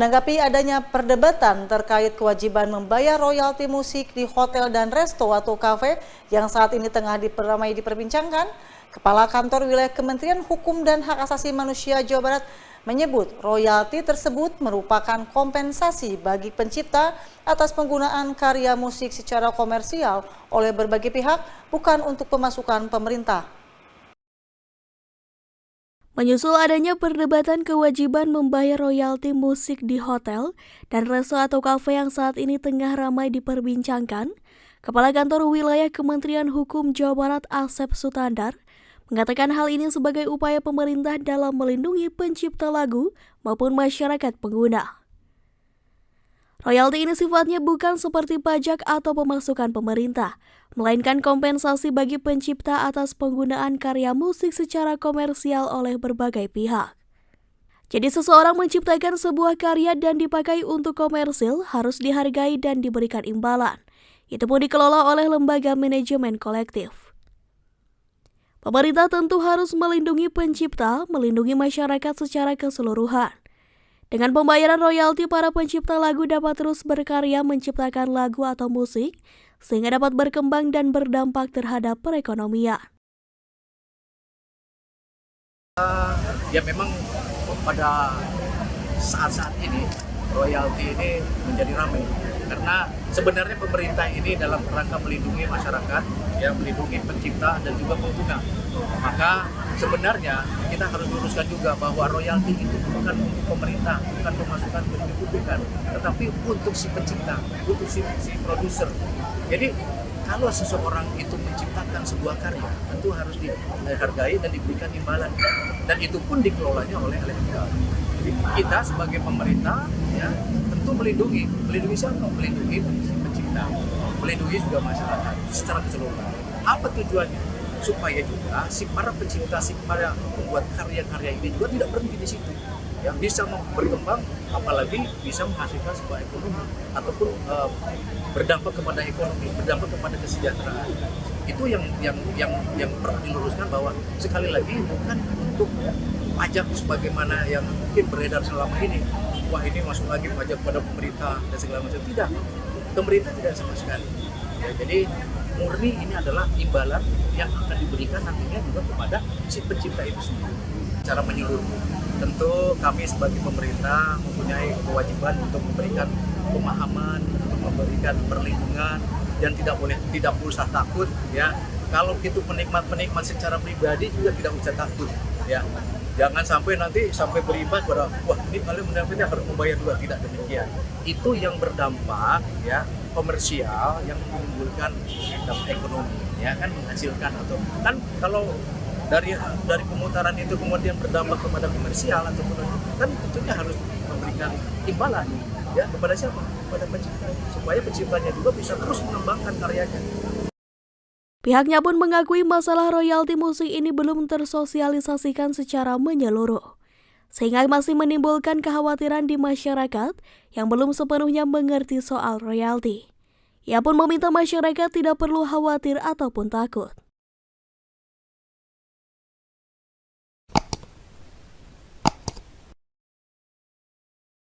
Menanggapi adanya perdebatan terkait kewajiban membayar royalti musik di hotel dan resto atau kafe yang saat ini tengah ramai diperbincangkan, Kepala Kantor Wilayah Kementerian Hukum dan Hak Asasi Manusia Jawa Barat menyebut royalti tersebut merupakan kompensasi bagi pencipta atas penggunaan karya musik secara komersial oleh berbagai pihak, bukan untuk pemasukan pemerintah. Menyusul adanya perdebatan kewajiban membayar royalti musik di hotel dan resto atau kafe yang saat ini tengah ramai diperbincangkan, Kepala Kantor Wilayah Kementerian Hukum Jawa Barat Asep Sutandar mengatakan hal ini sebagai upaya pemerintah dalam melindungi pencipta lagu maupun masyarakat pengguna. Royalti ini sifatnya bukan seperti pajak atau pemasukan pemerintah, melainkan kompensasi bagi pencipta atas penggunaan karya musik secara komersial oleh berbagai pihak. Jadi seseorang menciptakan sebuah karya dan dipakai untuk komersil harus dihargai dan diberikan imbalan. Itu pun dikelola oleh lembaga manajemen kolektif. Pemerintah tentu harus melindungi pencipta, melindungi masyarakat secara keseluruhan. Dengan pembayaran royalti, para pencipta lagu dapat terus berkarya menciptakan lagu atau musik, sehingga dapat berkembang dan berdampak terhadap perekonomian. Ya memang pada saat-saat ini, royalti ini menjadi ramai. Karena sebenarnya pemerintah ini dalam rangka melindungi masyarakat, ya melindungi pencipta dan juga pengguna. Maka sebenarnya kita harus luruskan juga bahwa royalti itu bukan untuk pemerintah, bukan pemasukan bukan, tetapi untuk si pencipta, untuk si produser. Jadi kalau seseorang itu menciptakan sebuah karya, tentu harus dihargai dan diberikan imbalan. Dan itu pun dikelolanya oleh LMK. Jadi kita sebagai pemerintah, ya tentu melindungi siapa? Melindungi pencipta, melindungi juga masyarakat secara keseluruhan. Apa tujuannya? Supaya juga si para pencipta, si para pembuat karya-karya ini juga tidak berhenti di situ, ya bisa berkembang, apalagi bisa menghasilkan sebuah ekonomi ataupun berdampak kepada ekonomi, berdampak kepada kesejahteraan. Itu yang perlu diluruskan, bahwa sekali lagi bukan untuk pajak sebagaimana yang mungkin beredar selama ini. Wah, ini masuk lagi pajak pada pemerintah dan segala macam. Tidak, pemerintah tidak sama sekali. Ya, jadi murni ini adalah imbalan yang akan diberikan nantinya juga kepada si pencipta itu sendiri. Cara menyeluruh, tentu kami sebagai pemerintah mempunyai kewajiban untuk memberikan pemahaman, untuk memberikan perlindungan, dan tidak usah takut, ya. Kalau itu penikmat secara pribadi juga tidak usah takut, ya. Jangan sampai nanti berimbas pada, wah ini kalian benar-benar harus membayar juga, tidak demikian. Itu yang berdampak, ya, komersial, yang menimbulkan dampak ekonomi, ya kan, menghasilkan atau kan kalau dari pemutaran itu kemudian berdampak kepada komersial atau kan tentunya harus memberikan imbalan, ya, kepada siapa? Kepada pencipta, supaya penciptanya juga bisa terus mengembangkan karyanya. Pihaknya pun mengakui masalah royalti musik ini belum tersosialisasikan secara menyeluruh, sehingga masih menimbulkan kekhawatiran di masyarakat yang belum sepenuhnya mengerti soal royalti. Ia pun meminta masyarakat tidak perlu khawatir ataupun takut.